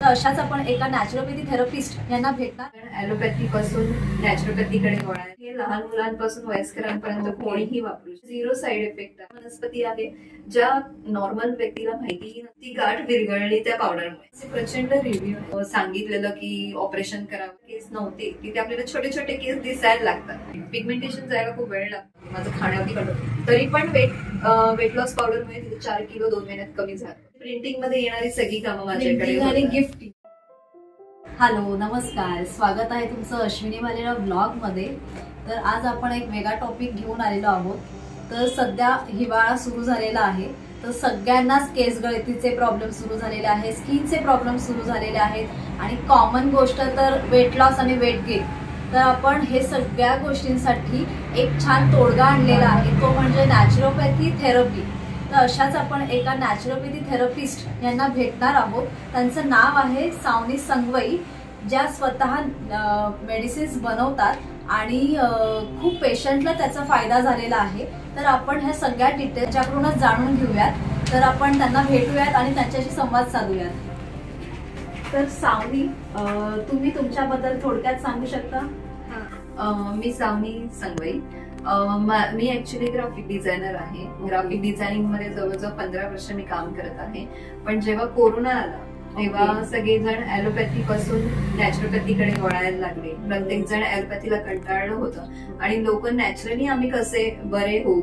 अशाच आपण एका नॅचरोपॅथी थेरपिस्ट यांना भेटणार। ॲलोपॅथी पासून नॅचरोपॅथीकडे वळणार। हे लहान मुलांपासून वयस्करांपर्यंत कोणीही वापरू शकतो। झिरो साइड इफेक्ट आहे। वनस्पती आहे ज्या नॉर्मल व्यक्तीला माहिती ती गाठ विरघळली त्या पावडरमुळे। प्रचंड रिव्ह्यू सांगितलेलं की ऑपरेशन करावं, केस नव्हते तिथे आपल्याला छोटे छोटे केस दिसायला लागतात। पिगमेंटेशन जायला खूप वेळ लागतो। माझं खाण्यावरती कळतं तरी पण वेट लॉस पावडरमुळे तिथे 4 किलो 2 महिन्यात कमी झालं। प्रिंटिंग मध्ये येणारी सगळी कामं माझ्याकडे आणि गिफ्टिंग। हॅलो नमस्कार, स्वागत आहे तुमचं अश्विनी मालेरा ब्लॉग मध्ये। तर आज आपण एक वेगळा टॉपिक घेऊन आलेलो आहोत। तर सध्या हिवाळा सुरू झालेला आहे, तर सगळ्यांनाच केस गळतीचे प्रॉब्लेम सुरू झालेले आहेत, स्किनचे प्रॉब्लेम सुरू झालेले आहेत आणि कॉमन गोष्ट तर वेट लॉस आणि वेट गेन। तर आपण हे सगळ्या गोष्टींसाठी एक छान तोडगा आणलेला आहे, तो म्हणजे नॅचरोपॅथी थेरपी। तर अशाच आपण एका नॅचरोपॅथी थेरपिस्ट यांना भेटणार आहोत। त्यांचं नाव आहे सावनी संगवई, ज्या स्वतः मेडिसिन्स बनवतात आणि खूप पेशंटला त्याचा फायदा झालेला आहे। तर आपण ह्या सगळ्या डिटेल त्याच्याकडूनच जाणून घेऊयात। तर आपण त्यांना भेटूयात आणि त्यांच्याशी संवाद साधूयात। तर सावनी, तुम्ही तुमच्याबद्दल थोडक्यात सांगू शकता? मी सावनी संगवई। मी ऍक्च्युली ग्राफिक डिझायनर आहे। ग्राफिक डिझायनिंग मध्ये जवळजवळ 15 वर्ष मी काम करत आहे। पण जेव्हा कोरोना आला तेव्हा सगळेजण ॲलोपॅथी पासून नॅचरोपॅथीकडे वळायला लागले। प्रत्येक जण ॲलोपॅथीला कंटाळलं होतं आणि लोक नॅचरली आम्ही कसे बरे होऊ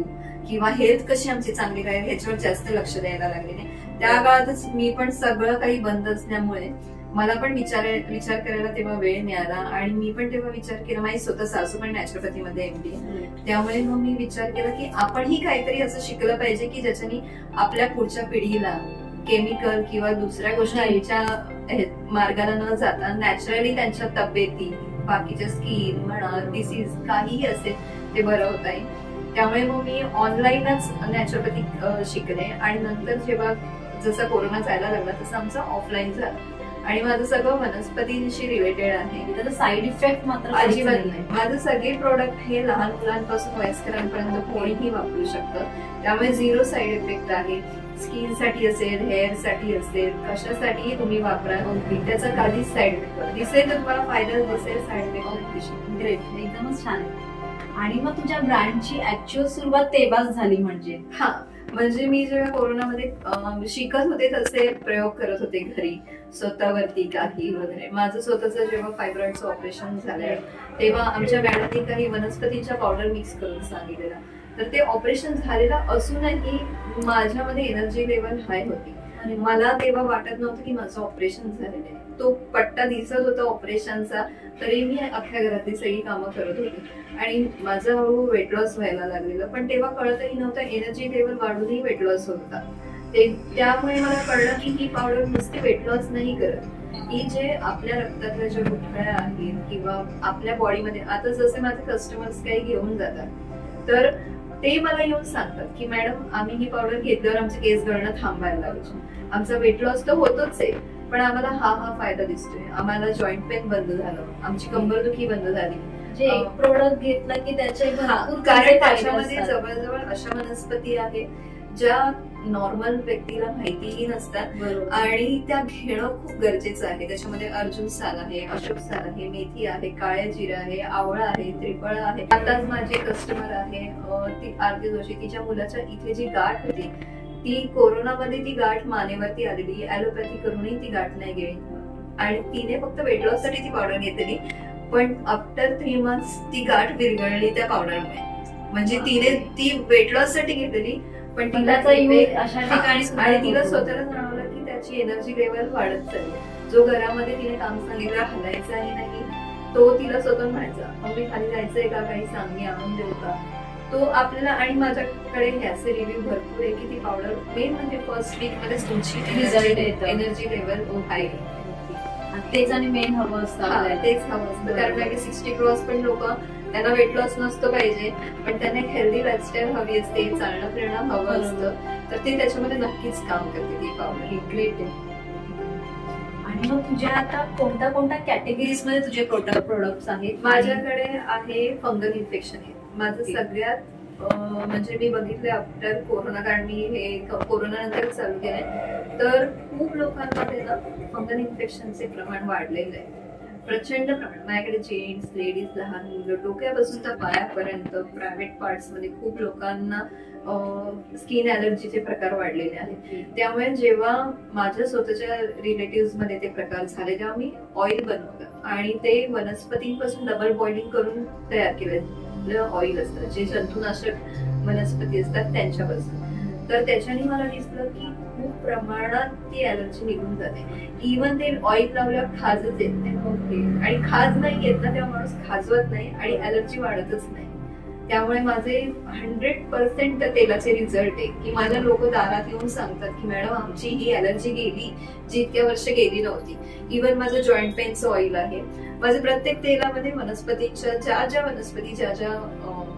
किंवा हेल्थ कशी आमची चांगली राहील ह्याच्यावर जास्त लक्ष द्यायला लागले। त्या काळातच मी पण सगळं काही बंद असल्यामुळे मला पण विचार करायला तेव्हा वेळ मिळाला आणि मी पण तेव्हा विचार केला। माझी स्वतः सासू पण नॅचरोपॅथी मध्ये MD, त्यामुळे मग मी विचार केला की आपणही काहीतरी असं शिकलं पाहिजे की ज्याच्यानी आपल्या पुढच्या पिढीला केमिकल किंवा दुसऱ्या गोष्टींच्या मार्गाला न जाता नॅचरली त्यांच्या तब्येती, बाकीच्या स्किन म्हणा, डिसीज काहीही असेल ते बरं होत आहे। त्यामुळे मग मी ऑनलाईनच नॅचरोपॅथी शिकले आणि नंतर जेव्हा जसं कोरोना जायला लागला तसं आमचं ऑफलाईन झालं आणि माझं सगळं वनस्पतींशी रिलेटेड आहे। त्याचा साईड इफेक्ट मात्र अजिबात नाही। माझं सगळे प्रोडक्ट हे लहान मुलांपासून वयस्करांपर्यंत कोणीही वापरू शकतं। त्यामुळे झिरो साईड इफेक्ट आहे। स्किन साठी असेल, हेअर साठी असेल, कशासाठी तुम्ही वापरा, त्याचा काहीच साईड इफेक्ट दिसेल तर तुम्हाला फायदा दिसेल, साईड इफेक्ट ग्रेट, एकदमच छान आहे। आणि मग तुझ्या ब्रँडची ऍक्च्युअल सुरुवात तेव्हाच झाली म्हणजे मी जेव्हा कोरोनामध्ये शिकत होते तसे प्रयोग करत होते घरी स्वतःवरती काही वगैरे। माझं स्वतःचं जेव्हा फायब्रॉइडचं ऑपरेशन झालं तेव्हा आमच्या मॅडमनी काही वनस्पतीच्या पावडर मिक्स करून सांगितलेला। तर ते ऑपरेशन झालेलं असूनही माझ्यामध्ये एनर्जी लेवल हाय होती आणि मला तेव्हा वाटत नव्हतं की माझं ऑपरेशन झालेलं आहे। तो पट्टा दिसत होता ऑपरेशनचा, तरी मी अख्ख्या घरातली सगळी कामं करत होती आणि माझं हळूहळू वेट लॉस व्हायला लागलेलं। पण तेव्हा कळतही नव्हतं एनर्जी लेवल वाढूनही वेट लॉस होत होता। त्यामुळे मला कळलं की ही पावडर नुसते वेट लॉस नाही करत, ही जे आपल्या रक्तातल्या ज्या गुठळ्या आहेत किंवा आपल्या बॉडीमध्ये, आता जसे माझे कस्टमर्स काही घेऊन जातात तर ते मला येऊन सांगतात की मॅडम आम्ही ही पावडर घेतल्यावर आमचे केस गळणं थांबायला लागले, आमचा वेट लॉस तर होतोच आहे पण आम्हाला हा फायदा दिसतोय, आम्हाला जॉईंट पेन बंद झालं, आमची कंबरदुखी बंद झाली। जे एक प्रोडक्ट घेतलं की त्याचे कारण त्याच्यामध्ये जवळजवळ अशा वनस्पती आहे ज्या नॉर्मल व्यक्तीला माहितीही नसतात आणि त्या घेणं खूप गरजेचं आहे। त्याच्यामध्ये अर्जुन साल आहे, अशोक साल आहे, मेथी आहे, काळ्या जिरा आहे, आवळा आहे, त्रिफळ आहे। आताच माझे कस्टमर आहे ती आरती जोशी, तिच्या मुलाच्या इथे जी गाठ होती ती कोरोनामध्ये ती गाठ मानेवरती आलेली, ॲलोपॅथी करूनही ती गाठ नाही गेली आणि तिने फक्त वेट लॉस साठी ती पावडर घेतली पण आफ्टर 3 मंथ्स ती गाठ विरघळली त्या पावडरमुळे। म्हणजे तिने ती वेट लॉस साठी घेतलेली पण तिला अशा ठिकाणी आणि तिला स्वतःला जाणवलं की त्याची एनर्जी लेवल वाढत चालली। जो घरामध्ये तिने काम सांगितलं हलायचाही नाही तो तिला स्वतः म्हणायचा, मम्मी खाली जायचंय का, काही सांग मी आणून देऊ का, तो आपल्याला। आणि माझ्याकडे ह्याचे रिव्ह्यू भरपूर आहे की ती पावडर मेन म्हणजे फर्स्ट वीक मध्येच तुमची एनर्जी लेवल हाय, तेच आणि मेन हवं असतं, तेच हवं असतं। कारण 60 क्रॉस पण लोक त्यांना वेट लॉस नसतं पाहिजे पण त्यांना एक हेल्दी लाईफस्टाईल हवी असते, चालणं फिरणं हवं असतं, तर ते त्याच्यामध्ये नक्कीच काम करते ती पावडर। ग्रेट आहे। आणि मग तुझ्या आता कोणत्या कॅटेगरीज मध्ये तुझे प्रोडक्ट्स आहेत? माझ्याकडे आहे फंगल इन्फेक्शन आहे, माझं सगळ्यात म्हणजे मी बघितले आफ्टर कोरोना, कारण मी हे कोरोना नंतर चालू केलंय, तर खूप लोकांमध्ये ना फंगल इन्फेक्शनचे प्रमाण वाढलेलं आहे, प्रचंड प्रमाण. माझ्याकडे जेंट्स, लेडीज, लहान मुलं, डोक्यापासून तर पायापर्यंत प्रायव्हेट पार्ट्स मध्ये खूप लोकांना स्किन ॲलर्जीचे प्रकार वाढलेले आहेत. त्यामुळे जेव्हा माझ्या स्वतःच्या रिलेटिव्ह मध्ये ते प्रकार झाले, तेव्हा मी ऑइल बनवलं आणि ते वनस्पतींपासून डबल बॉइलिंग करून तयार केलं ऑइल असतं, जे जंतुनाशक वनस्पती असतात त्यांच्यापासून. तर त्याच्याने मला दिसलं की खूप प्रमाणात ती ॲलर्जी निघून जाते. इव्हन ते ऑइल लावल्यावर खाजच येत नाही. आणि खाज नाही येत ना तेव्हा माणूस खाजवत नाही आणि ॲलर्जी वाढतच नाही. त्यामुळे माझे 100% तेलाचे रिझल्ट आहे की माझ्या लोक दारात येऊन सांगतात की मॅडम आमची ही ॲलर्जी गेली जी इतक्या वर्ष गेली नव्हती. इव्हन माझं जॉईंट पेनचं ऑइल आहे. माझं प्रत्येक तेलामध्ये वनस्पतीच्या ज्या वनस्पती ज्या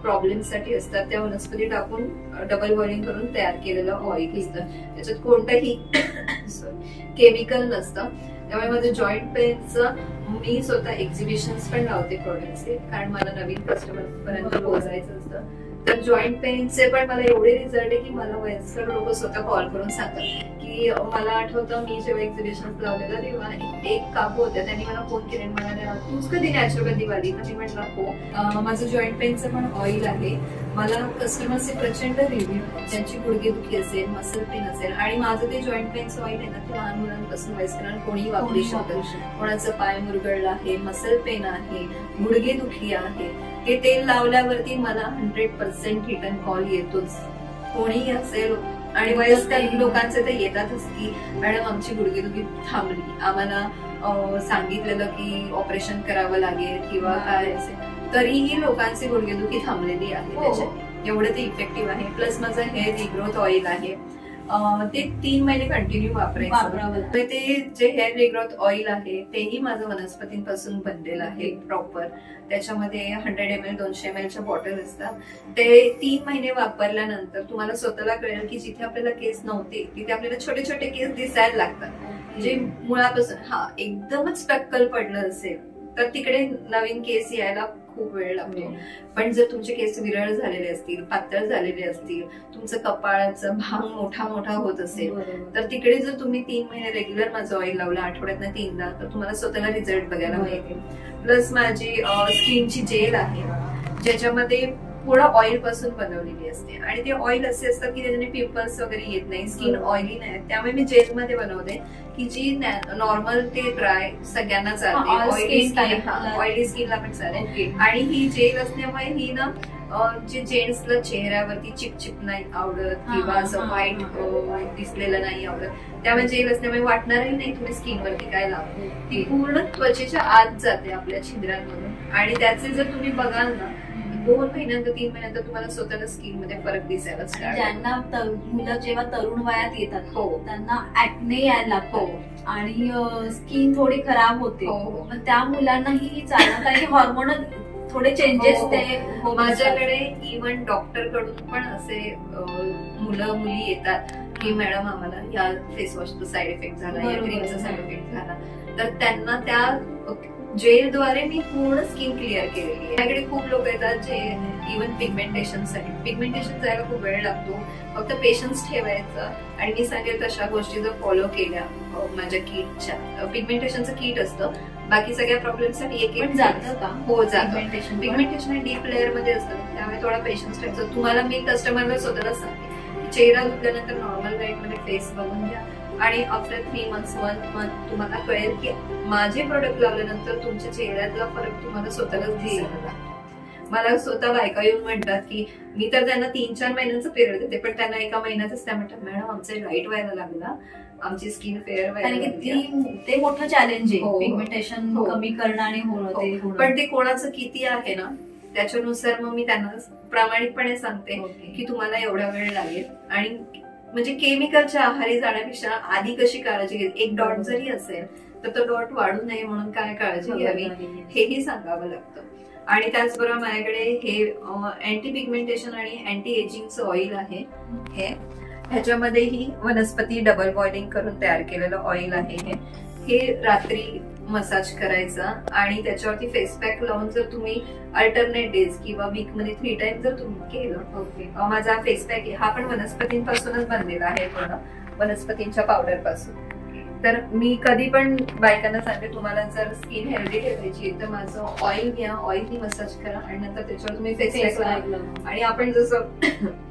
प्रॉब्लेमसाठी असतात त्या वनस्पती टाकून डबल बॉइलिंग करून तयार केलेलं ऑइल असतं. त्याच्यात कोणतंही केमिकल नसतं. त्यामुळे माझं जॉईंट पेनचं मी स्वतः एक्झिबिशन्स पण लावते प्रोडक्टचे, कारण मला नवीन कस्टमर पर्यंत पोहोचायचं असतं. तर जॉईंट पेनचे पण मला एवढे रिझल्ट आहे की मला वयस्कर लोक स्वतः कॉल करून सांगतात की मला आठवतं मी जेव्हा एक्झिबिशन लावलेलं तेव्हा एक काकू होत्या, त्यांनी मला फोन केले, म्हणाल्या तूच कधी नॅचरोपॅथी वाली? तर मी म्हटलं हो. माझं जॉईंट पेनचं पण ऑइल आहे. मला कस्टमरचे प्रचंड रिव्ह्यू, ज्यांची गुडघेदुखी असेल, मसल पेन असेल, आणि माझं ते जॉईंट पेनचं ऑइल आहे ना ते लहान मुलांपासून वयस्करांना कोणीही वापरू शकतं. कोणाचं पाय मुरगळला आहे, मसल पेन आहे, गुडघेदुखी आहे, हे तेल लावल्यावरती मला 100% रिटर्न कॉल येतोच, कोणीही असेल. आणि वयस्कर लोकांचे तर येतातच की मॅडम आमची गुडघेदुखी थांबली, आम्हाला सांगितलेलं की ऑपरेशन करावं लागेल किंवा काय असेल, तरीही लोकांची गुडघेदुखी थांबलेली आहे. त्याच्यात एवढं ते इफेक्टिव्ह आहे. प्लस माझं हेअर रिग्रोथ ऑइल आहे, ते 3 महिने कंटिन्यू वापरायचं. ते जे हेअर रिग्रोथ ऑइल आहे तेही माझं वनस्पतींपासून बनलेलं आहे प्रॉपर. त्याच्यामध्ये 100 ml 200 ml बॉटल असतात. ते 3 महिने वापरल्यानंतर तुम्हाला स्वतःला कळेल की जिथे आपल्याला केस नव्हते तिथे आपल्याला छोटे छोटे केस दिसायला लागतात. जे मुळापासून एकदमच टक्कल पडलं असेल तर तिकडे नवीन केस यायला खूप वेळ लागतो. पण जर तुमचे केस विरळ झालेले असतील, पातळ झालेले असतील, तुमचं कपाळाचा भाग मोठा मोठा होत असेल, तर तिकडे जर तुम्ही 3 महिने रेग्युलर माझं ऑइल लावलं आठवड्यातनं 3दा, तर तुम्हाला स्वतःला रिझल्ट बघायला मिळेल. प्लस माझी स्किनची जेल आहे ज्याच्यामध्ये पूर्ण ऑइल पासून बनवलेली असते, आणि ते ऑइल असे असतात की त्याच्याने पिंपल्स वगैरे येत नाही, स्किन ऑइली नाही. त्यामुळे मी जेल मध्ये बनवते की जी नॉर्मल ते ड्राय सगळ्यांना चालते, ऑइली स्किनला पण चालेल. आणि ही जेल असल्यामुळे ही ना जे जेंट्सला चेहऱ्यावरती चिपचिप नाही आवडत किंवा असं व्हाईट दिसलेलं नाही आवडत, त्यामुळे जेल असल्यामुळे वाटणारही नाही तुम्ही स्किनवरती काय लावतो. ती पूर्ण त्वचेच्या आत जाते आपल्या छिद्रांमधून, आणि त्याचे जर तुम्ही बघाल ना 2 महिन्यानंतर 3 महिन्यानंतर तुम्हाला स्वतःला स्किन मध्ये फरक दिसायला स्टार्ट. ज्यांना मुलं जेव्हा तरुण वयात येतात त्यांना ऍक्ने यायला लागतो आणि स्किन थोडी खराब होते, त्या मुलांनाही चालणार, कारण हॉर्मोनल थोडे चेंजेस ते. माझ्याकडे इव्हन डॉक्टर कडून पण असे मुलं मुली येतात की मॅडम आम्हाला या फेस वॉशचा साईड इफेक्ट झाला, या क्रीमचा साईड इफेक्ट झाला, तर त्यांना त्या जेलद्वारे मी पूर्ण स्किन क्लिअर केलेली आहे. माझ्याकडे खूप लोक येतात जे इव्हन पिगमेंटेशनसाठी, पिगमेंटेशन जायला खूप वेळ लागतो, फक्त पेशन्स ठेवायचं, आणि मी सांगेल तशा गोष्टी जर फॉलो केल्या माझ्या किटच्या, पिगमेंटेशनचं किट असतं, बाकी सगळ्या प्रॉब्लेमसाठी एक जातं का? हो जातं. पिगमेंटेशन डीप लेअर मध्ये असतं, त्यामुळे थोडा पेशन्स ठेवायचं. तुम्हाला मी कस्टमरला स्वतःला सांगते चेहरा धुतल्यानंतर नॉर्मल लाईट मध्ये फेस बघून घ्या, आणि आफ्टर 3 months 1 month तुम्हाला कळेल की माझे प्रोडक्ट लावल्यानंतर तुमच्या चेहऱ्यातला फरक तुम्हाला स्वतःलाच दिसेल. मला स्वतः बायका येऊन म्हणतात की मी तर त्यांना 3-4 महिन्यांचं पिरियड देते, पण त्यांना एका महिन्यातच त्या म्हणतात मॅडम आमचं लाईट व्हायला लागला, आमची स्किन फेअर व्हायला लागली. ते मोठं चॅलेंज आहे पिगमेंटेशन कमी करणं आणि होणं. पण ते कोणाचं किती आहे ना त्याच्यानुसार मग मी त्यांना प्रामाणिकपणे सांगते की तुम्हाला एवढा वेळ लागेल. आणि म्हणजे केमिकलच्या आहारी जाण्यापेक्षा आधी कशी काळजी घ्यायची, एक डॉट जरी असेल तर तो डॉट वाढू नये म्हणून काय काळजी घ्यावी हेही सांगावं लागतं. आणि त्याचबरोबर माझ्याकडे हे अँटी पिगमेंटेशन आणि अँटी एजिंगचं ऑइल आहे. ह्याच्यामध्येही वनस्पती डबल बॉइलिंग करून तयार केलेलं ऑइल आहे. हे रात्री मसाज करायचा आणि त्याच्यावरती फेस पॅक लावून जर तुम्ही अल्टरनेट डेज किंवा वीक मध्ये 3 टाइम जर तुम्ही केलं. ओके. माझा फेस पॅक हा पण वनस्पतींपासूनच बनलेला आहे, पूर्ण वनस्पतींच्या पावडर पासून. तर मी कधी पण बायकांना सांगते, तुम्हाला जर स्किन हेल्दी ठेवायची तर माझं ऑइल घ्या, ऑइलनी मसाज करा आणि नंतर त्याच्यावर तुम्ही फेस पॅक लावा. आणि आपण जसं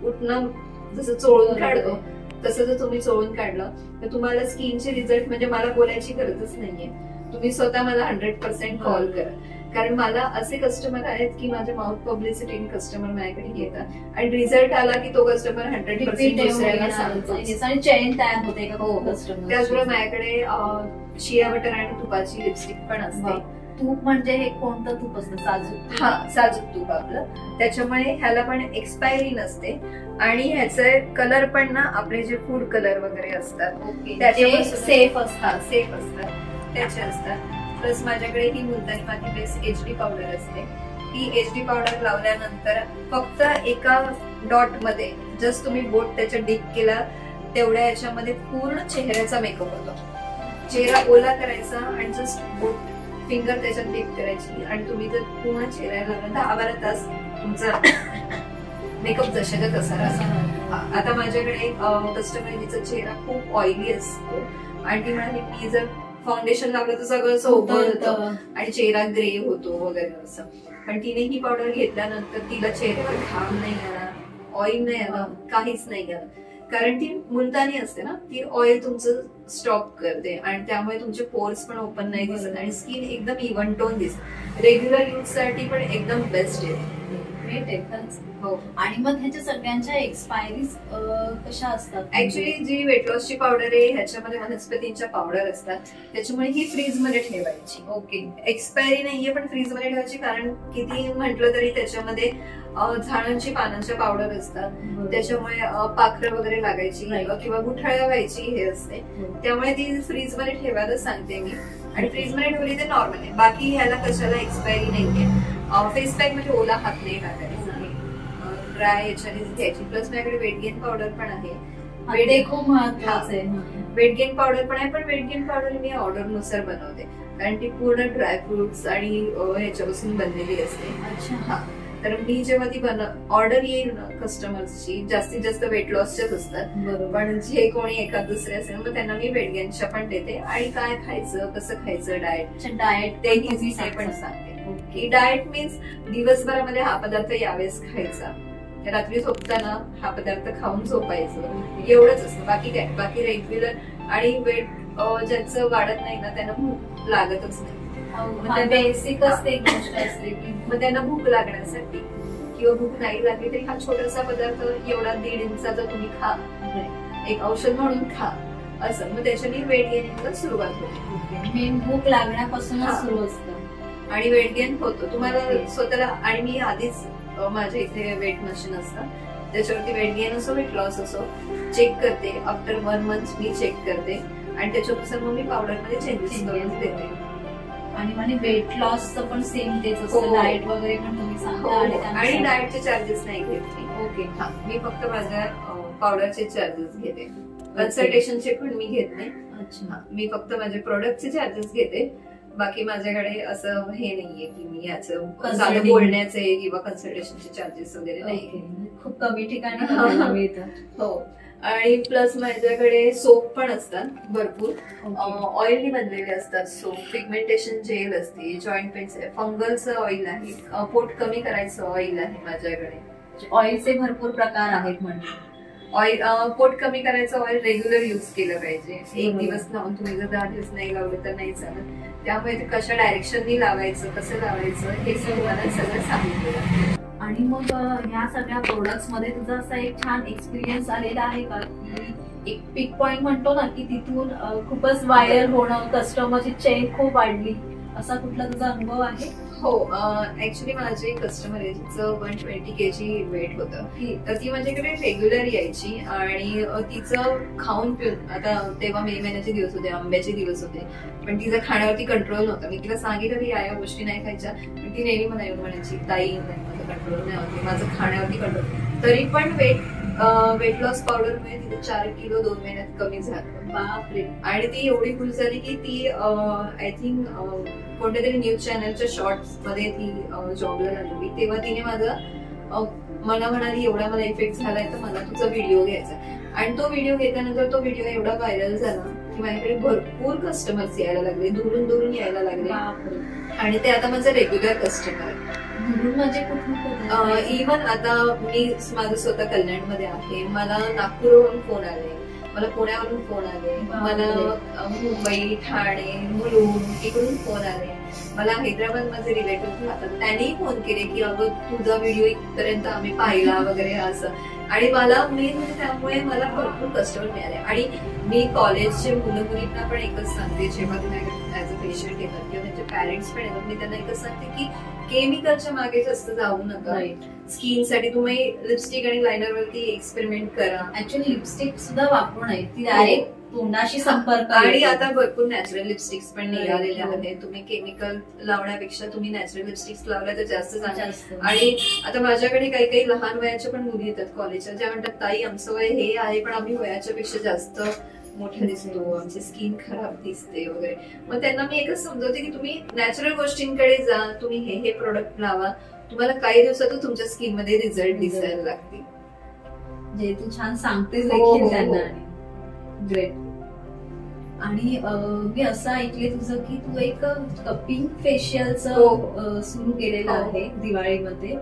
उठणं जसं चोळून काढतो तसं जर तुम्ही चोळून काढलं तर तुम्हाला स्किनचे रिझल्ट, म्हणजे मला बोलायची गरजच नाहीये, तुम्ही स्वतः मला 100% कॉल करा. कारण मला असे कस्टमर आहेत की माझ्या माउथ पब्लिसिटीने कस्टमर माझ्याकडे येतात आणि रिझल्ट आला की तो कस्टमर 100% दुसऱ्याला सांगतो आणि चेन तयार होते का कस्टमर. त्याचबरोबर माझ्याकडे शिया बटर आणि तुपाची लिपस्टिक पण असते. तूप म्हणजे हे कोणतं तूप असतं? साजूक. हा, साजूक तूप आपलं. त्याच्यामुळे ह्याला पण एक्सपायरी नसते आणि ह्याचे कलर पण ना आपले जे फूड कलर वगैरे असतात त्याचे सेफ असतात. सेफ असतात, त्याचे असतात. प्लस माझ्याकडे ही मुलतानी माती बेस HD पावडर असते. ती HD पावडर लावल्यानंतर फक्त एका डॉट मध्ये जस्ट तुम्ही बोट त्याच्यात डीप केला तेवढ्या याच्यामध्ये पूर्ण चेहऱ्याचा मेकअप होतो. चेहरा ओला करायचा आणि जस्ट बोट फिंगर त्याच्यात डीप करायची आणि तुम्ही जर पूर्ण चेहऱ्याला 10-12 तास तुमचा मेकअप जशाचा तसा राहतो. आता माझ्याकडे एक कस्टमर आहे, तिचा चेहरा खूप ऑइली असतो आणि ती म्हणाली की जर फाउंडेशन लावलं तर सगळं सोबतं आणि चेहरा ग्रे होतो वगैरे असं. पण तिने ही पावडर घेतल्यानंतर तिला चेहऱ्यावर घाम नाही आला, ऑइल नाही आलं, काहीच नाही आलं. कारण ती मुलतानी असते ना, ती ऑइल तुमचं स्टॉप करते आणि त्यामुळे तुमचे पोर्स पण ओपन नाही दिसत आणि स्किन एकदम इव्हन टोन दिसत. रेग्युलर यूज साठी पण एकदम बेस्ट आहे. हो. आणि मग ह्याच्या सगळ्यांच्या एक्सपायरीज कशा असतात? ऍक्च्युली जी वेट लॉसची पावडर आहे ह्याच्यामध्ये वनस्पतींच्या पावडर असतात, त्याच्यामुळे ही फ्रीज मध्ये ठेवायची. ओके. एक्सपायरी नाहीये पण फ्रीज मध्ये ठेवायची, कारण किती म्हटलं तरी त्याच्यामध्ये झाडांची पानांच्या पावडर असतात, त्याच्यामुळे पाखरं वगैरे लागायची किंवा गुठळ्या व्हायची हे असते. त्यामुळे ती फ्रीज मध्ये ठेवायला सांगते मी. आणि फ्रीज मध्ये ठेवली तर नॉर्मल आहे. बाकी ह्याला कशाला एक्सपायरी नाहीये. फेस पॅक मध्ये ओला हात नाही टाकायचा, ड्राय याच्यानेच घ्यायची. प्लस माझ्याकडे वेट गेन पावडर पण आहे. खूप महत्वाचं आहे. वेट गेन पावडर पण आहे, पण वेट गेन पावडर मी ऑर्डर नुसार बनवते कारण ती पूर्ण ड्रायफ्रुट्स आणि ह्याच्यापासून बनलेली असते. अच्छा. तर मी जेव्हा ती ऑर्डर येईल ना कस्टमर्सची, जास्तीत जास्त वेट लॉसच्याच असतात, पण जे कोणी एखाद दुसरे असेल मग त्यांना मी वेट गेनच्या पण देते आणि काय खायचं, कसं खायचं, डाएट ते पण सांगते. की डाएट मीन्स दिवसभरामध्ये हा पदार्थ यावेळेस खायचा, रात्री झोपताना हा पदार्थ खाऊन झोपायचं, एवढंच असतं. बाकी काय, बाकी रेग्युलर आणि वेट ज्यांचं वाढत नाही ना त्यांना भूक लागतच नाही. बेसिकच ते गोष्ट असते की मग त्यांना भूक लागण्यासाठी किंवा भूक नाही लागली तरी हा छोटासा पदार्थ एवढा 1.5 इंचाचा तुम्ही खा, एक औषध म्हणून खा असं. मग त्याच्याने वेट गेनिंगला सुरुवात होते. मेन भूक लागण्यापासूनच सुरू असतं आणि वेट गेन होतो तुम्हाला स्वतःला. आणि मी आधीच माझ्या इथे वेट मशीन असतं, त्याच्यावरती वेट गेन असो वेट लॉस असो चेक करते. आफ्टर 1 मंथ मी चेक करते आणि त्याच्यानुसार मग मी पावडर मध्ये चेंजेस करून देते. आणि म्हणजे वेट लॉसचं पण सेम तेच असतं, डाएट वगैरे पण तुम्ही सांगता. आणि डाएटचे चार्जेस नाही घेत मी. ओके. हा, मी फक्त माझ्या पावडरचे चार्जेस घेते, कन्सल्टेशनचे पण मी घेत नाही. अच्छा. मी फक्त माझे प्रोडक्टचे चार्जेस घेते. बाकी माझ्याकडे असं हे नाहीये की मी याचं बोलण्याचे किंवा कन्सल्टेशनचे चार्जेस वगैरे नाही. खूप कमी ठिकाणी मिळतात. हो. आणि प्लस माझ्याकडे सोप पण असतात भरपूर, ऑइलनी बनलेले असतात सोप. पिगमेंटेशन जेल असते, जॉईंट पेन्स आहे, फंगलचं ऑइल आहे, पोट कमी करायचं ऑइल आहे माझ्याकडे. ऑइलचे भरपूर प्रकार आहेत. म्हणजे ऑइल पोट कमी करायचं ऑइल रेग्युलर युज केलं पाहिजे. एक दिवस लावून तुम्ही जर 10 दिवस नाही लावले तर नाही चालत. त्यामुळे ते कशा डायरेक्शननी लावायचं, कसं लावायचं हे मला सगळं सांगितलं. आणि मग ह्या सगळ्या प्रोडक्ट्स मध्ये तुझा असा एक छान एक्सपिरियन्स आलेला आहे का? एक पिक पॉइंट म्हणतो ना की तिथून खूपच व्हायरल होणं, कस्टमरची चेन खूप वाढली, असा कुठला तुझा अनुभव आहे? हो. ऍक्च्युली माझे कस्टमर आहे जिचं 120 kg वेट होतं, तर ती माझ्याकडे रेग्युलर यायची आणि तिचं खाऊन पिऊन, आता तेव्हा मे महिन्याचे दिवस होते, आंब्याचे दिवस होते, पण तिचं खाण्यावरती कंट्रोल नव्हता. मी तिला सांगितलं की या गोष्टी नाही खायच्या, पण ती नेहमी मला येऊन म्हणायची ताई नाही माझं कंट्रोल नाही होते, माझं खाण्यावरती कंट्रोल. तरी पण वेट वेट लॉस पावडरमुळे तिथे 4 किलो 2 महिन्यात कमी झालं. बापरे. आणि ती एवढी खुश झाली की ती आय थिंक कोणत्या तरी न्यूज चॅनलच्या शॉर्ट्स मध्ये ती जॉबला लागली. तेव्हा तिने माझं मला म्हणाली एवढा मला इफेक्ट झालाय तर मला तुझा व्हिडिओ घ्यायचा. आणि तो व्हिडिओ घेतल्यानंतर तो व्हिडिओ एवढा व्हायरल झाला की माझ्याकडे भरपूर कस्टमर्स यायला लागले, दुरून दुरून यायला लागले. आणि ते आता माझं रेग्युलर कस्टमर आहे. म्हणजे कुठून? इव्हन आता मी माझं स्वतः कल्याणमध्ये आहे, मला नागपूरवरून फोन आले, मला पुण्यावरून फोन आले, मला मुंबई, ठाणे, मुलुंड इकडून फोन आले, मला हैदराबाद माझे रिलेटिव्ह राहतात त्यांनीही फोन केले की अगं तुझा व्हिडिओ इथपर्यंत आम्ही पाहिला वगैरे असं. आणि मला मेन म्हणजे त्यामुळे मला भरपूर कस्टमर मिळाले. आणि मी कॉलेजचे मुलं-मुलींना पण एकच सांगते, जेव्हा तुम्ही ऍज अ पेशंट येतात किंवा त्यांचे पॅरेंट्स पण येतात, मी त्यांना एकच सांगते की केमिकलच्या मागे जास्त जाऊ नका. स्किन साठी तुम्ही लिपस्टिक आणि लायनर वरती एक्सपेरिमेंट करा. ऍक्च्युअली लिपस्टिक सुद्धा वापरू नये, ती डायरेक्ट तोंडाशी संपर्क. आणि आता भरपूर नॅचरल लिपस्टिक्स पण निघालेले आहेत. तुम्ही केमिकल लावण्यापेक्षा तुम्ही नॅचरल लिपस्टिक्स लावल्या तर जास्त चांगलं. आणि आता माझ्याकडे काही काही लहान वयाच्या पण मुली येतात कॉलेजच्या, ज्या म्हणतात ताई आमचं वय हे आहे पण आम्ही वयाच्या पेक्षा जास्त मोठा दिसतो, आमची स्किन खराब दिसते वगैरे. मग त्यांना मी एकच समजवते की तुम्ही नॅचरल गोष्टींकडे जा, तुम्ही हे प्रोडक्ट लावा, तुम्हाला काही दिवसातच तुमच्या स्किन मध्ये रिझल्ट दिसायला लागतील. जे तू छान सांगतेस देखील त्यांना. ग्रेट. आणि मी असं ऐकले तुझं की तू एक कपिंग फेशियलचं सुरू केलेलं आहे दिवाळीमध्ये,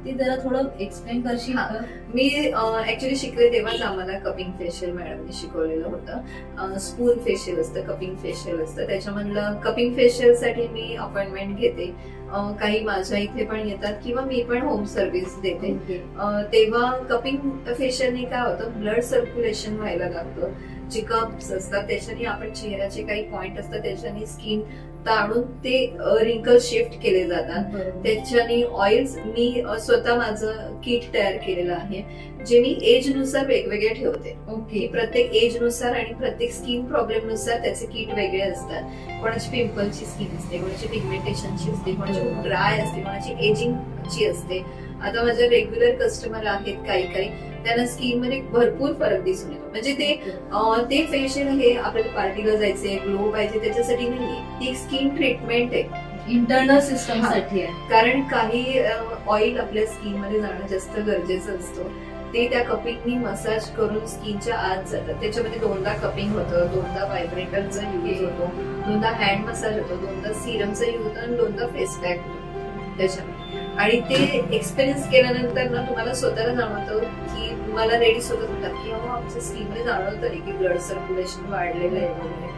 ते जरा थोडं एक्सप्लेन करशील का? मी ऍक्च्युली शिकले तेव्हाच आम्हाला कपिंग फेशियल मॅडमने शिकवलेलं होतं. स्पून फेशियल असतं, कपिंग फेशियल असतं. त्याच्यामधलं कपिंग फेशियल साठी मी अपॉइंटमेंट घेते. काही माझ्या इथे पण येतात किंवा मी पण होम सर्व्हिस देते. तेव्हा कपिंग फेशियलने काय होतं, ब्लड सर्क्युलेशन व्हायला लागतं. जे कप्स असतात त्याच्याने आपण चेहऱ्याचे काही पॉइंट असतात त्याच्याने स्किन ताणून ते रिंकल शिफ्ट केले जातात. त्याच्याने ऑइल्स मी स्वतः माझं किट तयार केलेलं आहे, जे मी एज नुसार वेगवेगळे ठेवते. ओके. प्रत्येक एज नुसार आणि प्रत्येक स्किन प्रॉब्लेम नुसार त्याचे किट वेगळे असतात. कोणाची पिंपलची स्किन असते, कोणाची पिगमेंटेशनची असते, कोणाची खूप ड्राय असते, कोणाची एजिंगची असते. आता माझे रेग्युलर कस्टमर आहेत काही त्यांना स्किन मध्ये भरपूर फरक दिसून येतो. म्हणजे ते फेशियल हे आपल्याला पार्टीला जायचे, ग्लो पाहिजे त्याच्यासाठी नाहीये, ती स्किन ट्रीटमेंट आहे, इंटरनल सिस्टम साठी आहे. कारण काही ऑइल आपल्या स्किन मध्ये जाणं जास्त गरजेचं असतं. ते त्या कपिंगनी मसाज करून स्किनच्या आत जातात. त्याच्यामध्ये 2दा कपिंग होतं, 2दा व्हायब्रेटरचा यूज होतो, 2दा हँड मसाज होतो, 2दा सिरमचा यूज होतो आणि 2दा फेस पॅक होतो त्याच्यामध्ये. आणि ते एक्सपिरियन्स केल्यानंतर ना तुम्हाला स्वतःला जाणवतं की मला लेडीज स्वतः म्हणतात की आमच्या स्किन मध्ये जाणवतं तरी की ब्लड सर्क्युलेशन वाढलेलं आहे वगैरे.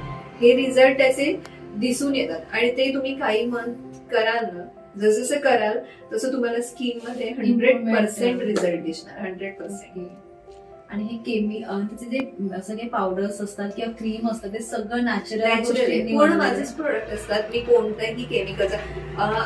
हे रिझल्ट त्याचे दिसून येतात. आणि ते तुम्ही काही मंथ कराल ना, जसं कराल तसं तुम्हाला स्किन मध्ये 100% रिझल्ट दिसणार. 100%. आणि हे त्याचे जे सगळे पावडर्स असतात किंवा क्रीम असतात ते सगळं नॅचरल पूर्ण माझेच प्रोडक्ट असतात. मी कोणत्याही केमिकलचा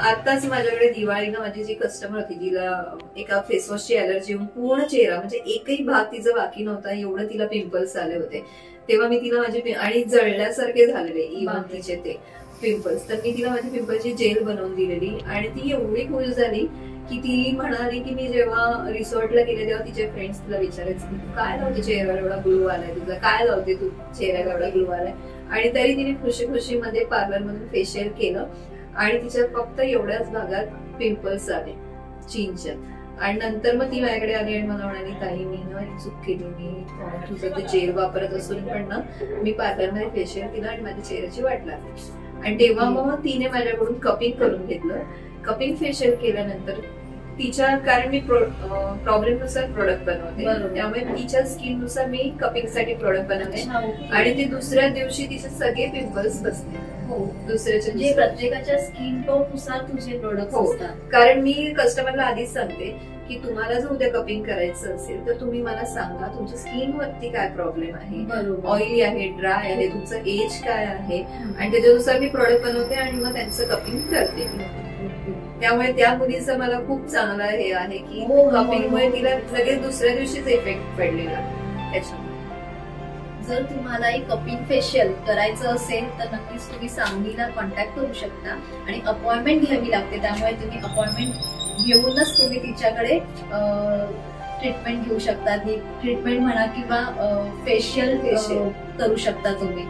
आताच माझ्याकडे दिवाळीला माझी जी कस्टमर होती जिला एका फेसवॉशची अलर्जी येऊन पूर्ण चेहरा म्हणजे एकही भाग तिचा बाकी नव्हता, एवढं तिला पिंपल्स आले होते. तेव्हा मी तिला माझे आणि जळल्यासारखे झालेले इव्हन तिचे ते पिंपल्स, तर मी तिला माझी पिंपलची जेल बनवून दिलेली. आणि ती एवढी खुश झाली की ती म्हणाली की मी जेव्हा रिसॉर्टला गेले तेव्हा तिचे फ्रेंड्स तिला विचारायचे की तू काय लावते चेहऱ्यावर एवढा ग्लो आलाय, तुझा काय लावते तू चेहऱ्याला एवढा ग्लो आलाय. आणि तरी तिने खुशी खुशीमध्ये पार्लर मधून फेशियल केलं आणि तिच्या फक्त एवढ्याच भागात पिंपल्स आले चीनच्या. आणि नंतर मग ती माझ्याकडे आली आणि मला म्हणाली ताई मी ना चूक केली, मी तुझं ते जेल वापरत असून पण ना मी पार्लरमध्ये फेशियल केलं आणि माझ्या चेहऱ्याची वाट लागली. आणि तेव्हा मग तिने माझ्याकडून कपिंग करून घेतलं. कपिंग फेशियल केल्यानंतर तिच्या, कारण मी प्रॉब्लेम नुसार प्रोडक्ट बनवते त्यामुळे तिच्या स्किन नुसार मी कपिंग साठी प्रोडक्ट बनवले आणि ते दुसऱ्या दिवशी तिचे सगळे पिंपल्स बसले. दुसऱ्याच्या प्रत्येकाच्या स्किन टोन नुसार तुझे प्रोडक्ट असतात. कारण मी कस्टमरला आधीच सांगते की तुम्हाला जर उद्या कपिंग करायचं असेल तर तुम्ही मला सांगा तुमच्या स्किन वरती काय प्रॉब्लेम आहे, ऑइली आहे, ड्राय आहे, तुमचं एज काय आहे, आणि त्याच्यानुसार मी प्रोडक्ट बनवते आणि मग त्यांचं कपिंग करते. त्यामुळे त्या मुलीचं मला खूप चांगला हे आहे की कपिंगमुळे तिला लगेच दुसऱ्या दिवशीच इफेक्ट पडलेला. त्याच्यामुळे जर तुम्हाला एक कपिंग फेशियल करायचं असेल तर नक्कीच तुम्ही सांगलीला कॉन्टॅक्ट करू शकता आणि अपॉइंटमेंट घ्यावी लागते. त्यामुळे तुम्ही अपॉइंटमेंट घेऊनच तुम्ही तिच्याकडे ट्रीटमेंट घेऊ शकतात. ही ट्रीटमेंट म्हणा किंवा फेशियल करू शकता तुम्ही.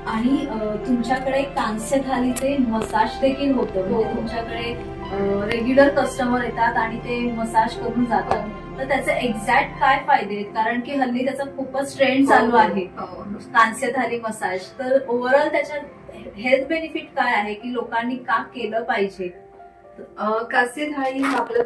आणि तुमच्याकडे कांस्य थालीचे मसाज देखील होतं. म्हणजे तुमच्याकडे रेग्युलर कस्टमर येतात आणि ते मसाज करून जातात. तर त्याचे एक्झॅक्ट काय फायदे आहेत? कारण की हल्ली त्याचा खूपच ट्रेंड चालू आहे कांस्य थाली मसाज. तर ओव्हरऑल त्याच्या हेल्थ बेनिफिट काय आहे की लोकांनी का केलं पाहिजे? कांस्य थाळी हा आपलं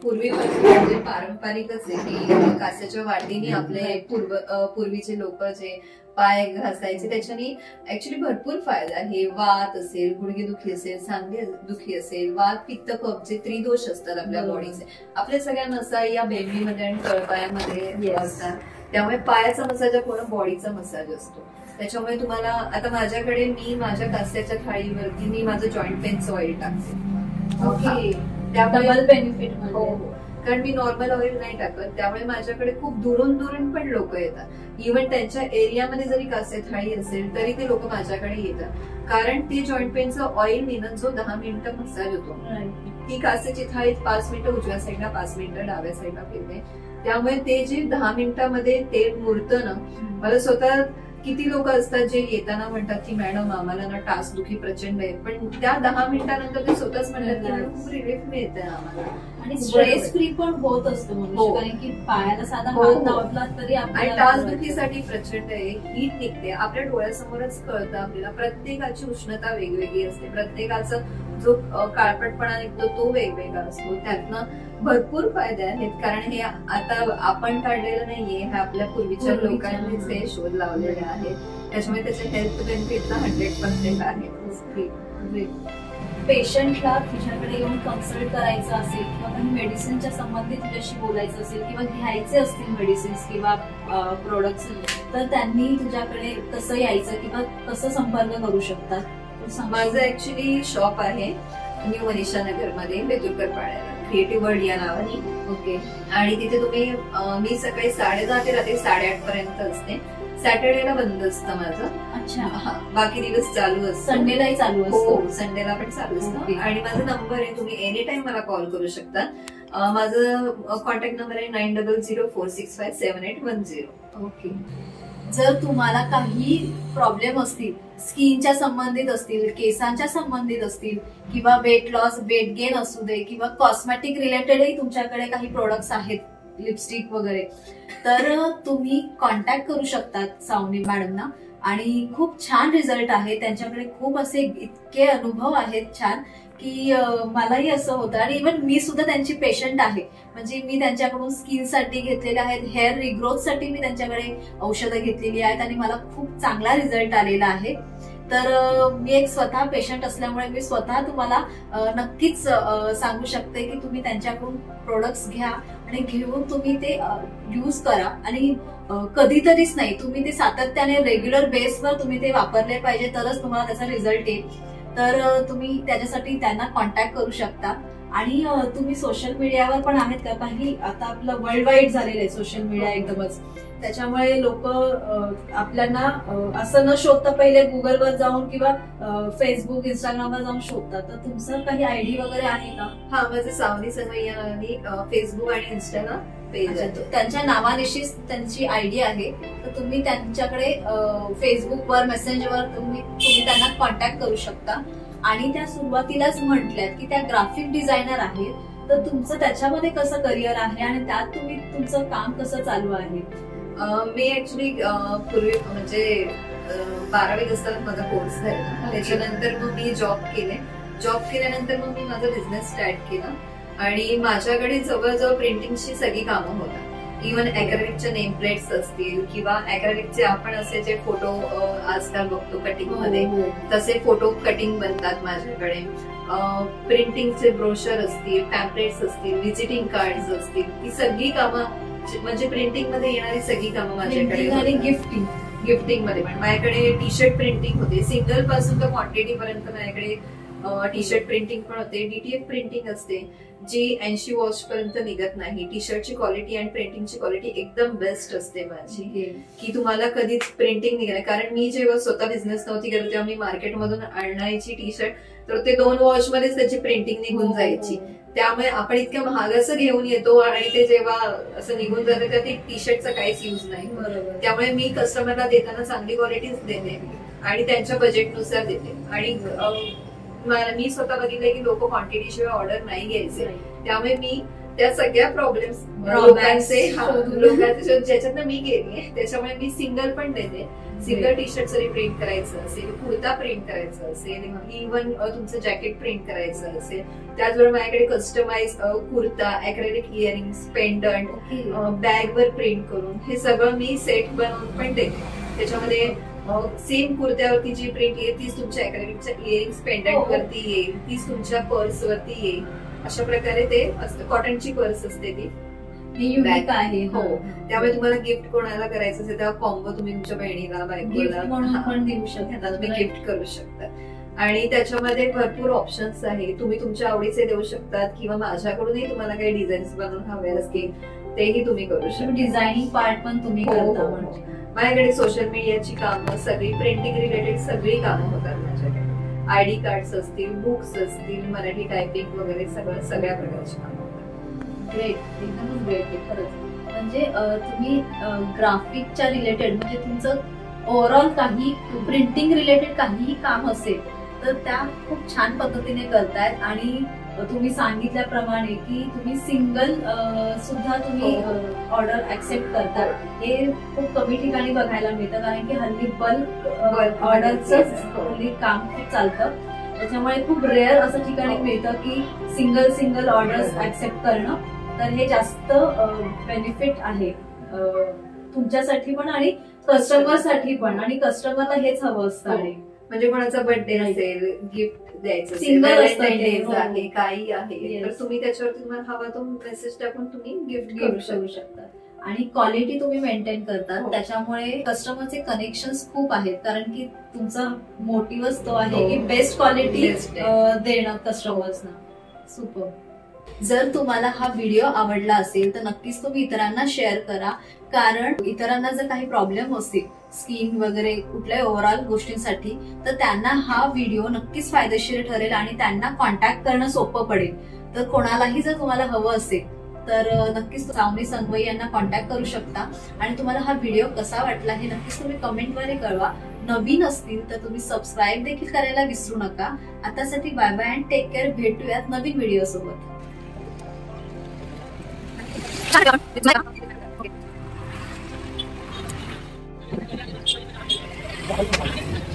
पूर्वीपासून म्हणजे पारंपरिकच आहे की कांस्याच्या वाटीने आपले पूर्वीचे लोक जे पाय घासायचे त्याच्याने ऍक्च्युली भरपूर फायदा आहे. वात असेल, गुडघेदुखी असेल, सांधे दुखी असेल, वात पित्त कफ जे त्रिदोष असतात आपल्या बॉडीचे, आपल्या सगळ्या नसा या बेंबीमध्ये आणि तळपायामध्ये असतात. त्यामुळे पायाचा मसाज हा पूर्ण बॉडीचा मसाज असतो. त्याच्यामुळे तुम्हाला आता माझ्याकडे मी माझ्या कांस्याच्या थाळीवरती मी माझं जॉईंट पेनचं ऑइल टाकते. Okay, double benefit. हो, कारण मी नॉर्मल ऑइल नाही टाकत. त्यामुळे माझ्याकडे खूप दुरून दुरून पण लोक येतात. इव्हन त्यांच्या एरियामध्ये जरी कांस्य थाळी असेल तरी ते लोक माझ्याकडे येतात. कारण ते जॉईंट पेनचं ऑइल नेणं जो 10 मिनिटं मसाज होतो, ती कांस्याची थाळी 5 मिनिटं उजव्या साईडला, 5 मिनिटं डाव्या साईडला फिरते. त्यामुळे ते जे 10 मिनिटांमध्ये ते मुरतं ना, मला स्वतः किती लोक असतात जे येताना म्हणतात की मॅडम आम्हाला ना टाच दुखी प्रचंड आहे, पण त्या 10 मिनिटांनंतर ते स्वतःच म्हणतात की मॅडम खूप रिलीफ मिळते आम्हाला. आणि स्ट्रेस फ्री पण होत असतो मनुष्य, कारण की पायाला साधा हात लावला तरी आणि टाच दुखीसाठी प्रचंड आहे. हीट निघते आपल्या डोळ्यासमोरच कळतं आपल्याला. प्रत्येकाची उष्णता वेगवेगळी असते, प्रत्येकाचा जो काळपटपणा निघतो तो वेगवेगळा असतो. त्यातनं भरपूर फायदे आहेत. कारण हे आता आपण काढलेलं नाहीये, हे आपल्या पूर्वीच्या लोकांनीच हे शोध लावलेले आहेत. त्याच्यामुळे त्याचे हेल्थ बेनिफिटला 100% आहे. पेशंटला तुझ्याकडे येऊन कन्सल्ट करायचं असेल किंवा काही मेडिसिनच्या संबंधित तुझ्याशी बोलायचं असेल किंवा घ्यायचे असतील मेडिसिन्स किंवा प्रोडक्ट्स, तर त्यांनी तुझ्याकडे कसं यायचं किंवा कसं संपर्क करू शकतात? माझं ऍक्च्युली शॉप आहे न्यू मनीषा नगर मध्ये, बेतुरकर पाड्याला, क्रिएटिव्ह वर्ल्ड या नावाने. ओके. आणि तिथे तुम्ही मी सकाळी 10:30 ते रात्री 8:30 पर्यंत असते. सॅटर्डेला बंद असतं माझं. अच्छा. हा, बाकी दिवस चालू असतं. संडेलाही चालू असतं? हो, संडेला पण चालू असतं. आणि माझा नंबर आहे, तुम्ही एनी टाइम मला कॉल करू शकता. माझं कॉन्टॅक्ट नंबर आहे 9004657810. ओके. जर तुम्हाला काही प्रॉब्लेम असतील, स्किनच्या संबंधित असतील, केसांच्या संबंधित असतील किंवा वेट लॉस, वेट गेन असू दे किंवा कॉस्मेटिक रिलेटेडही तुमच्याकडे काही प्रोडक्ट्स आहेत, लिपस्टिक वगैरे, तर तुम्ही कॉन्टॅक्ट करू शकतात सावनी मॅडमना. आणि खूप छान रिझल्ट आहे त्यांच्याकडे. खूप असे इतके अनुभव आहेत छान की मलाही असं होतं. आणि इव्हन मी सुद्धा त्यांची पेशंट आहे. म्हणजे मी त्यांच्याकडून स्किनसाठी घेतलेले आहेत, हेअर रिग्रोथसाठी मी त्यांच्याकडे औषधं घेतलेली आहेत आणि मला खूप चांगला रिझल्ट आलेला आहे. तर मी एक स्वतः पेशंट असल्यामुळे मी स्वतः तुम्हाला नक्कीच सांगू शकते की तुम्ही त्यांच्याकडून प्रोडक्ट्स घ्या आणि घेऊन तुम्ही ते यूज करा. आणि कधीतरीच नाही, तुम्ही ते सातत्याने रेग्युलर बेसवर तुम्ही ते वापरले पाहिजे, तरच तुम्हाला त्याचा रिझल्ट येईल. तर तुम्ही त्याच्यासाठी त्यांना कॉन्टॅक्ट करू शकता. आणि तुम्ही सोशल मीडियावर पण आहेत का? काही आता आपलं वर्ल्ड वाईड झालेलं आहे सोशल मीडिया एकदमच, त्याच्यामुळे लोक आपल्याला असं न शोधता पहिले गुगलवर जाऊन किंवा फेसबुक, इंस्टाग्रामवर जाऊन शोधतात. तर तुमचं काही आयडी वगैरे आहे का? हा, माझं सावनी संगई आणि फेसबुक आणि इंस्टाला पेज आहे. त्यांच्या नावानिशीच त्यांची आयडी आहे. तर तुम्ही त्यांच्याकडे फेसबुकवर, मेसेंजरवर तुम्ही त्यांना कॉन्टॅक्ट करू शकता. आणि त्या सुरुवातीलाच म्हटल्यात की त्या ग्राफिक डिझायनर आहेत, तर तुमचं त्याच्यामध्ये कसं करिअर आहे आणि त्यात तुम्ही तुमचं काम कसं चालू आहे? मी ऍक्च्युली पूर्वी म्हणजे 12वीत असताना माझा कोर्स झाला. त्याच्यानंतर मग मी जॉब केले. जॉब केल्यानंतर मग मी माझा बिझनेस स्टार्ट केला. आणि माझ्याकडे जवळजवळ प्रिंटिंगची सगळी कामं होतात. इव्हन अॅक्रेलिकच्या नेम प्लेट्स असतील किंवा अॅक्रेलिकचे आपण असे जे फोटो आजकाल बघतो कटिंग मध्ये, तसे फोटो कटिंग बनतात माझ्याकडे. प्रिंटिंगचे ब्रोशर असतील, पॅम्पलेट्स असतील, व्हिजिटिंग कार्ड असतील, ही सगळी कामं म्हणजे प्रिंटिंग मध्ये येणारी सगळी कामं माझ्याकडे. आणि गिफ्टिंग मध्ये पण माझ्याकडे टी शर्ट प्रिंटिंग होते, सिंगल पासून तर क्वांटिटी पर्यंत माझ्याकडे टी शर्ट प्रिंटिंग पण होते, डीटीएफ प्रिंटिंग असते जी 80 वॉश पर्यंत निघत नाही. टी शर्टची क्वालिटी आणि प्रिंटिंगची क्वालिटी एकदम बेस्ट असते माझी, की तुम्हाला कधीच प्रिंटिंग निघणार. कारण मी जेव्हा स्वतः बिझनेस नव्हती करत तेव्हा मी मार्केटमधून आणायची टी शर्ट तर ते 2 वॉश मध्येच त्याची प्रिंटिंग निघून जायची. त्यामुळे आपण इतक्या महागाचं घेऊन येतो आणि ते जेव्हा असं निघून जातं तर ते टी शर्टचा काहीच यूज नाही. त्यामुळे मी कस्टमरला देताना चांगली क्वालिटीच देते आणि त्यांच्या बजेटनुसार देते. आणि मी स्वतः बघितलंय की लोक क्वांटिटी शिवाय ऑर्डर नाही घ्यायचे. त्यामुळे मी त्या सगळ्या प्रॉब्लेम्स लोकांचे ज्याच्यातनं मी गेली त्याच्यामुळे मी सिंगल पण देते. सिंगल टी शर्ट जरी प्रिंट करायचं असेल, कुर्ता प्रिंट करायचं असेल, इव्हन तुमचं जॅकेट प्रिंट करायचं असेल, त्याचबरोबर माझ्याकडे customize kurta, acrylic earrings, pendant, bag वर प्रिंट करून हे सगळं मी सेट बनवून पण देते. त्याच्यामध्ये सेम कुर्त्यावरती जी प्रिंट येईल तीच तुमच्या अॅक्रेलिकच्या इयरिंग्स पेंडंट वरती येईल, तीच तुमच्या पर्स वरती येईल. अशा प्रकारे ते असतं. कॉटनची पर्स असते ती युनिक आहे. हो, त्यामुळे तुम्हाला गिफ्ट कोणाला करायचं असेल तेव्हा कॉम्बो तुम्ही तुमच्या बहिणीला, बायकोला पण देऊ शकता, तुम्ही गिफ्ट करू शकता. आणि त्याच्यामध्ये भरपूर ऑप्शन्स आहे. तुम्ही तुमच्या आवडीचे देऊ शकतात किंवा माझ्याकडूनही तुम्हाला काही डिझाईन्स बनवून हवे असतील तेही तुम्ही करू शकता. डिझायनिंग पार्ट पण तुम्ही करता. माझ्याकडे सोशल मीडियाची कामं सगळी, प्रिंटिंग रिलेटेड सगळी कामं होतात माझ्याकडे. आयडी कार्ड्स असतील, बुक्स असतील, मराठी टायपिंग वगैरे सगळ्या प्रकारची कामं होतात. ग्रेट, एकदमच ग्रेट आहे खरंच. म्हणजे तुम्ही ग्राफिकच्या रिलेटेड म्हणजे तुमचं ओव्हरऑल काही प्रिंटिंग रिलेटेड काहीही काम असेल तर त्या खूप छान पद्धतीने करतायत. आणि तुम्ही सांगितल्याप्रमाणे की तुम्ही सिंगल सुद्धा तुम्ही ऑर्डर ऍक्सेप्ट करतात. हे खूप कमी ठिकाणी बघायला मिळतं कारण की हल्ली बल्क ऑर्डरच हल्ली काम खूप चालतं. त्याच्यामुळे खूप रेअर असं ठिकाणी मिळतं की सिंगल ऑर्डर्स ऍक्सेप्ट करणं. तर हे जास्त बेनिफिट आहे तुमच्यासाठी पण आणि कस्टमरसाठी पण. आणि कस्टमरला हेच हवं असतं. आणि म्हणजे कोणाचा बर्थडे असेल, गिफ्ट द्यायचं सिंगल आहे, काही आहे तर तुम्ही त्याच्यावरती तुम्हाला हवा तो मेसेज टाकून तुम्ही गिफ्ट करू शकता. आणि क्वालिटी तुम्ही मेंटेन करतात. त्याच्यामुळे कस्टमरचे कनेक्शन्स खूप आहेत कारण की तुमचा मोटिव्हच तो आहे की बेस्ट क्वालिटी देणं कस्टमर्सना. सुपर. जर तुम्हाला हा व्हिडिओ आवडला असेल तर नक्कीच तुम्ही इतरांना शेअर करा. कारण इतरांना जर काही प्रॉब्लेम असतील स्किन वगैरे कुठल्याही ओव्हरऑल गोष्टींसाठी तर त्यांना हा व्हिडिओ नक्कीच फायदेशीर ठरेल आणि त्यांना कॉन्टॅक्ट करणं सोपं पडेल. तर कोणालाही जर तुम्हाला हवं असेल तर नक्कीच सावनी संगवई यांना कॉन्टॅक्ट करू शकता. आणि तुम्हाला हा व्हिडिओ कसा वाटला हे नक्कीच तुम्ही कमेंटद्वारे कळवा. नवीन असतील तर तुम्ही सबस्क्राईब देखील करायला विसरू नका. आतासाठी bye bye and take care. भेटूयात नवीन व्हिडिओ सोबत. Okay.